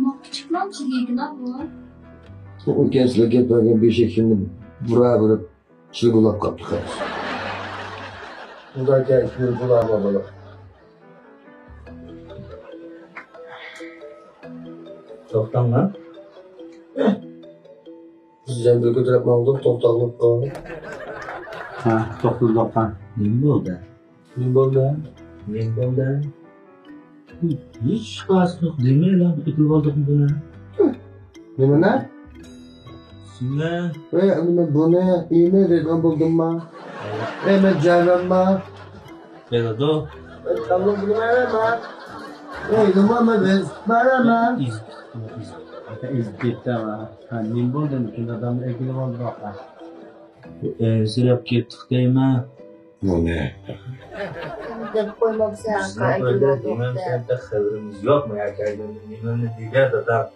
Ama çıkmam çizgiydin bu. O gençlik böyle bir şekilde buraya vurup çılgılap kaptık. Bu da gençliği bulamamalı. Çoktan lan. Sizden bir götürüp aldık, toptaklık kaldı. Ha, doktan. Ne oldu? Ne oldu? Ne oldu? Hiç kast yok değil mi lan? İkili aldık mı bunu? Ne ne? Ne? Bu ne? İyi mi? Reklam buldun mu? Evet canım mı? Ben de o. Tamam bunu veremem. Ama biz veremem. İzgitti ama. Ne oldu? Bütün adam ikili aldık mı? Sırap gittik değil mi? Bu ne? Dep koymak sen Sen öyle demem sen de haberimiz yok mu ya? Bilmem ne diyeceğiz adam.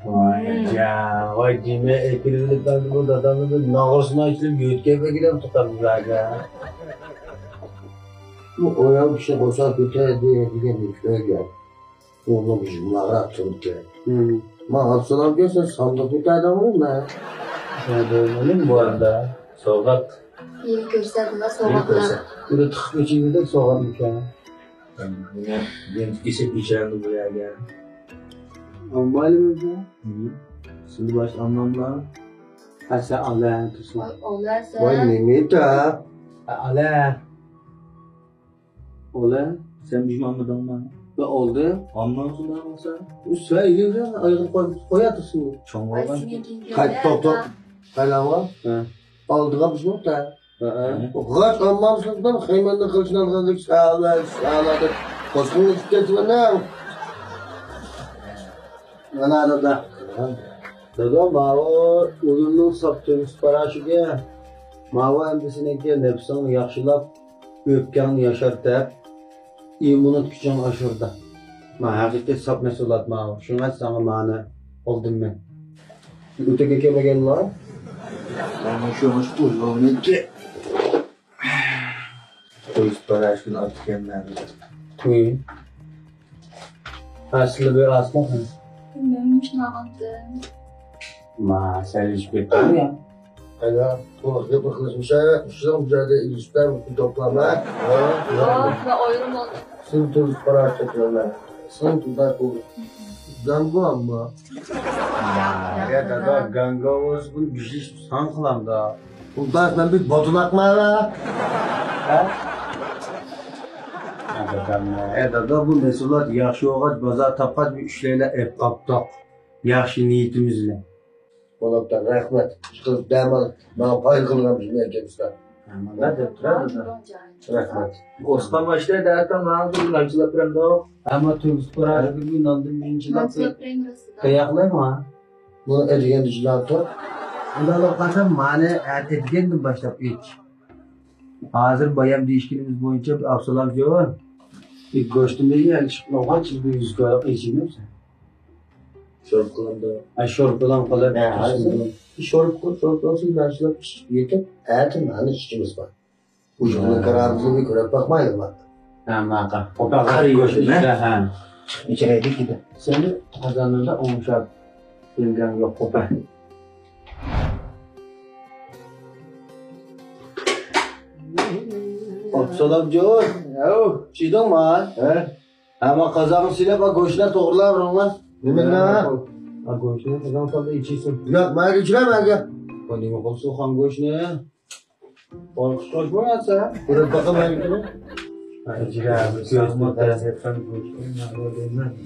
Vay ya, vay dime ekililikten bu adamın da nağırsına açılıp yütkebe gidip tutarlar ya. Bu oyan bir şey olsa kötü diye bir gel. Oğlum bizim nağırak tuttu. Ma hapsalar görsen sandık bir tane olur mu? Ya böyle mi bu arada? Sokak. İyi görse buna Bir soğuklar. Böyle tıkıp içinde soğan bir tane. Yine genç kişi içeride buraya gel. Ambaylı mı bu? Şimdi baş anlamla. Asa ala tusun. Olarsa. Vay Mehmet ha. Ala. Ola. Sen bizim anladın mı? Ne oldu? Anlamsın da olsa. Sen iyice ayını koyatırsın. Çoğun Ay olan. senin kim Kaç top. Hala var. He. Aldığa bir şey yok da. He. Kaç anlamsızdan kıymanla kılıçını aldık. Sağladık. Koskun isketine ne? Bana arada. Dada mava oyunun saptığımız paraşıge. Mava emdisineki nefsini yaxşılap, öpkeni yaşartıp, immunit gücünü aşırdı. Ma haqiqat sap mesulat mava. Şuna sana mani oldum ben. Öteki kelegen var. Ben şu an şu uzun ki. Polis paraşkın atkenler. Kuy. Aslı bir asma. Bilmiyorum şuna attım. Ma sen hiç bekliyor ya. Hala bu kılıçmış ya. Şuradan güzel ilişkiler bu toplama. Yok ve oyun oldu. Sın tuz para çekiyorlar. Sın tuzlar bu. Zango ama. Ya da ganga olsun bir şey sankılam da. Bundan ben bir botulak mı ara? Da bu mesulat yaxşı oğaç baza tapat bir işleyle hep kaptak. Yaxşı niyetimizle. Olaptan rahmet. Çıkıp demal. Ben pay kılgam bizim erkekler. Ne de da. Rahmet. Osman başta derken lan dur lan çılap renda. Ama tuz para bir naldım bincilat. Nasıl premierası da. Kayaklar mı? Bu edigen dişlatı. Bundan lokasam mane ertedigen başlap hiç. Hazır bayan değişkinimiz boyunca bir afsalar var. İlk göçtüğümde yerleşik lokal çizgi yüz koyarak içmiyor musun? Şorp kılındı. Ay şorp olan falan. Ne hazır? Şorp olsun karşılık yeter. Hayatım hani işimiz var. Ucunun kararımızı bir göre bakmayın bak. Ha maka. O da karıyor işte. Ha. İçeriye gidelim. Seni kazanında olmuşak. Bilgen yok kopa. Absalam John. Yahu, çiğdin mi ha? He? Ama kazanı silip koşuna doğrular onlar. Bilmem ne ha? Agoşunu kazan fazla içiyorsun. Yok, ben geçiremem ya. Hani mi kopsu kan goş ne? Korkuş koşma ya sen. Buraya bakalım ben. Acıra abi. Gözüme ters etsen goş.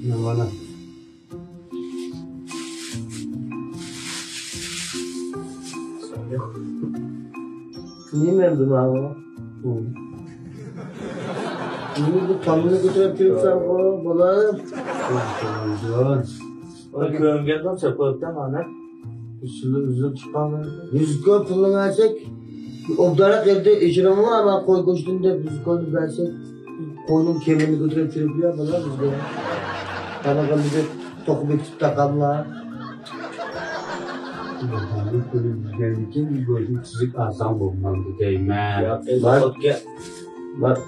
Ne bana? Niye verdin abi? Niye bu kamını götürüp çürüksen bu? Bulayım. O köyümden sepökten ana. Üzül çıkan. Yüzük pulunu versek. Obdarak evde icramı var ama koy koştuğunda yüzük onu versek. Koyunun kemiğini götürüp çürüklüyor bana bizde. Bana kaldı bir toku bir tut takamla. Geldiğim bir gözüm çizik asam bulmam değil mi? Bak. Bak.